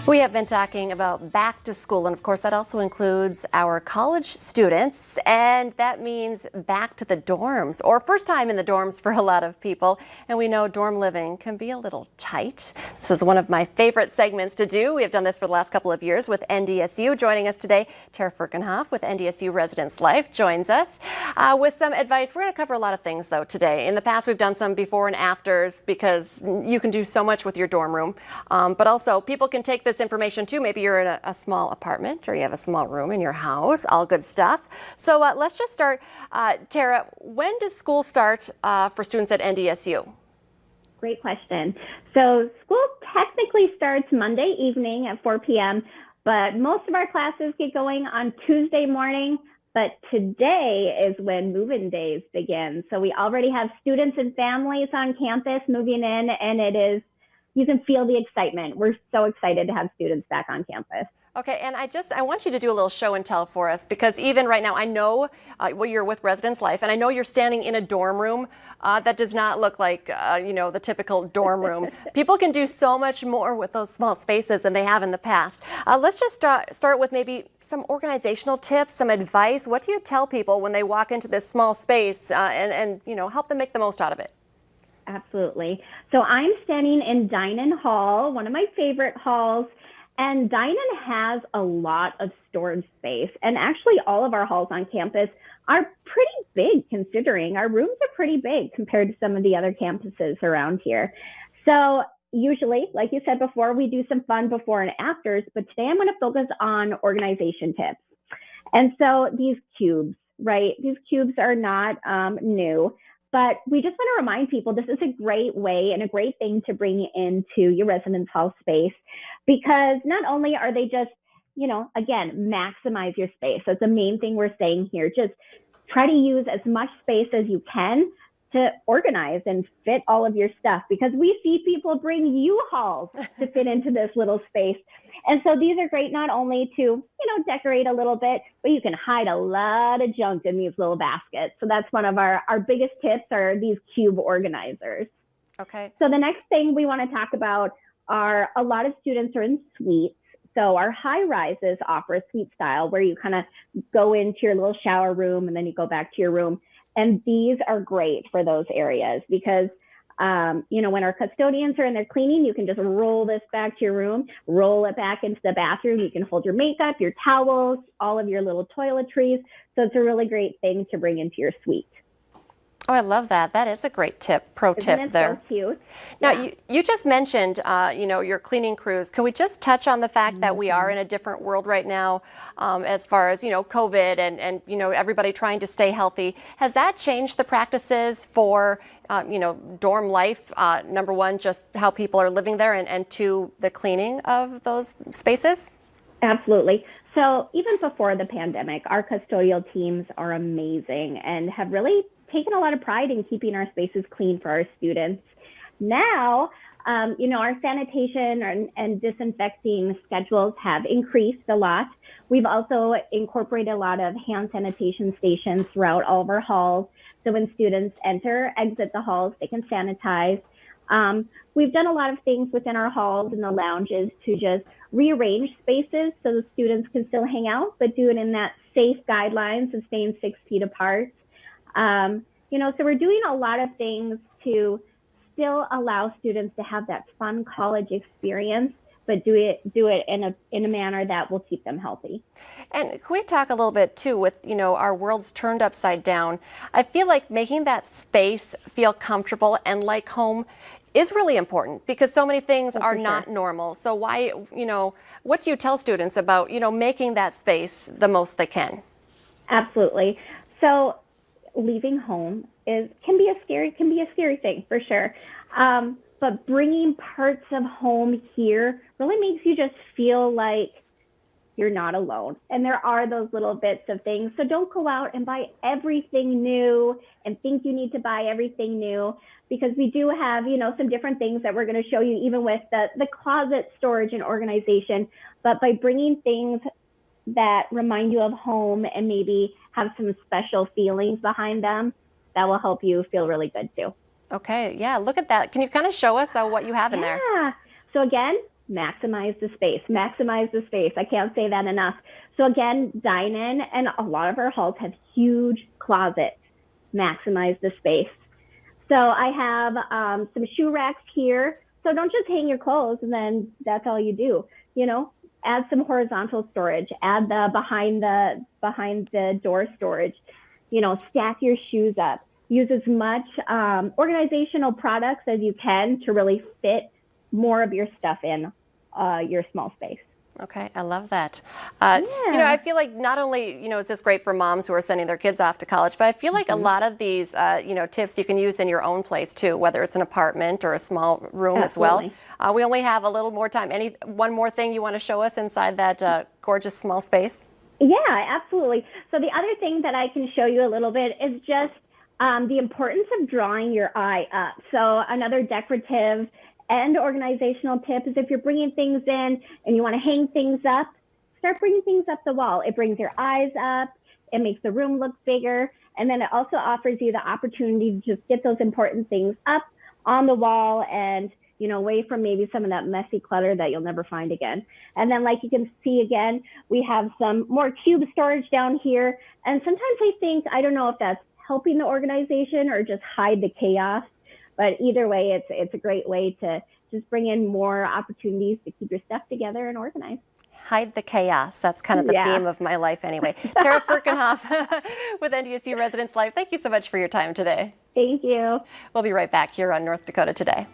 We have been talking about back to school, and of course that also includes our college students, and that means back to the dorms, or first time in the dorms for a lot of people. And we know dorm living can be a little tight. This is one of my favorite segments to do. We have done this for the last couple of years with NDSU. Joining us today, Tara Firkenhoff with NDSU Residence Life joins us with some advice. We're going to cover a lot of things though today. In the past we've done some before and afters because you can do so much with your dorm room, but also people can take this information too. Maybe you're in a small apartment or you have a small room in your house, all good stuff. So let's just start. Tara, when does school start for students at NDSU? Great question. So school technically starts Monday evening at 4 p.m., but most of our classes get going on Tuesday morning. But today is when move-in days begin. So we already have students and families on campus moving in, and you can feel the excitement. We're so excited to have students back on campus. Okay, and I want you to do a little show and tell for us, because even right now, I know you're with Residence Life, and I know you're standing in a dorm room that does not look like, the typical dorm room. People can do so much more with those small spaces than they have in the past. Let's just start with maybe some organizational tips, some advice. What do you tell people when they walk into this small space and help them make the most out of it? Absolutely. So I'm standing in Dine-In Hall, one of my favorite halls, and Dine-In has a lot of storage space. And actually all of our halls on campus are pretty big, considering our rooms are pretty big compared to some of the other campuses around here. So usually, like you said before, we do some fun before and afters, but today I'm going to focus on organization tips. And so these cubes, right? These cubes are not new. But we just want to remind people this is a great way and a great thing to bring into your residence hall space, because not only are they just, again, maximize your space. That's the main thing we're saying here. Just try to use as much space as you can to organize and fit all of your stuff, because we see people bring U-Hauls to fit into this little space. And so these are great not only to, decorate a little bit, but you can hide a lot of junk in these little baskets. So that's one of our biggest tips, are these cube organizers. Okay. So the next thing we want to talk about are, a lot of students are in suites. So our high rises offer a suite style where you kind of go into your little shower room and then you go back to your room. And these are great for those areas because, when our custodians are in there cleaning, you can just roll this back to your room, roll it back into the bathroom. You can hold your makeup, your towels, all of your little toiletries. So it's a really great thing to bring into your suite. Oh, I love that. That is a great tip, Isn't it there. So cute? Now, Yeah. you just mentioned, your cleaning crews. Can we just touch on the fact that we are in a different world right now as far as, COVID and everybody trying to stay healthy? Has that changed the practices for, dorm life? Number one, just how people are living there, and two, the cleaning of those spaces? Absolutely. So even before the pandemic, our custodial teams are amazing and have really taken a lot of pride in keeping our spaces clean for our students. Now, our sanitation and disinfecting schedules have increased a lot. We've also incorporated a lot of hand sanitation stations throughout all of our halls. So when students exit the halls, they can sanitize. We've done a lot of things within our halls and the lounges to just rearrange spaces so the students can still hang out, but do it in that safe guidelines of staying 6 feet apart. So we're doing a lot of things to still allow students to have that fun college experience, but do it in a manner that will keep them healthy. And can we talk a little bit too with, our world's turned upside down? I feel like making that space feel comfortable and like home is really important, because so many things are not normal. So why, what do you tell students about, making that space the most they can? Absolutely. So leaving home can be a scary thing for sure. But bringing parts of home here really makes you just feel like you're not alone. And there are those little bits of things. So don't go out and buy everything new and think you need to buy everything new, because we do have, some different things that we're going to show you, even with the closet storage and organization. But by bringing things that remind you of home and maybe have some special feelings behind them, that will help you feel really good too. Okay, yeah, look at that. Can you kind of show us what you have in there? Yeah. So again, maximize the space, maximize the space. I can't say that enough. So again, dine in, and a lot of our halls have huge closets, maximize the space. So I have some shoe racks here. So don't just hang your clothes and then that's all you do. Add some horizontal storage, add the behind the door storage, stack your shoes up, use as much organizational products as you can to really fit more of your stuff in your small space. Okay, I love that. I feel like not only, is this great for moms who are sending their kids off to college, but I feel like a lot of these, tips you can use in your own place too, whether it's an apartment or a small room as well. We only have a little more time. One more thing you want to show us inside that gorgeous small space? Yeah, absolutely. So the other thing that I can show you a little bit is just the importance of drawing your eye up. So another decorative and organizational tip is if you're bringing things in and you want to hang things up, start bringing things up the wall. It brings your eyes up, it makes the room look bigger, and then it also offers you the opportunity to just get those important things up on the wall and away from maybe some of that messy clutter that you'll never find again. And then like you can see again, we have some more cube storage down here. And sometimes I think, I don't know if that's helping the organization or just hide the chaos. But either way, it's a great way to just bring in more opportunities to keep your stuff together and organized. Hide the chaos. That's kind of the theme of my life anyway. Tara Firkenhoff with NDSU Residence Live. Thank you so much for your time today. Thank you. We'll be right back here on North Dakota Today.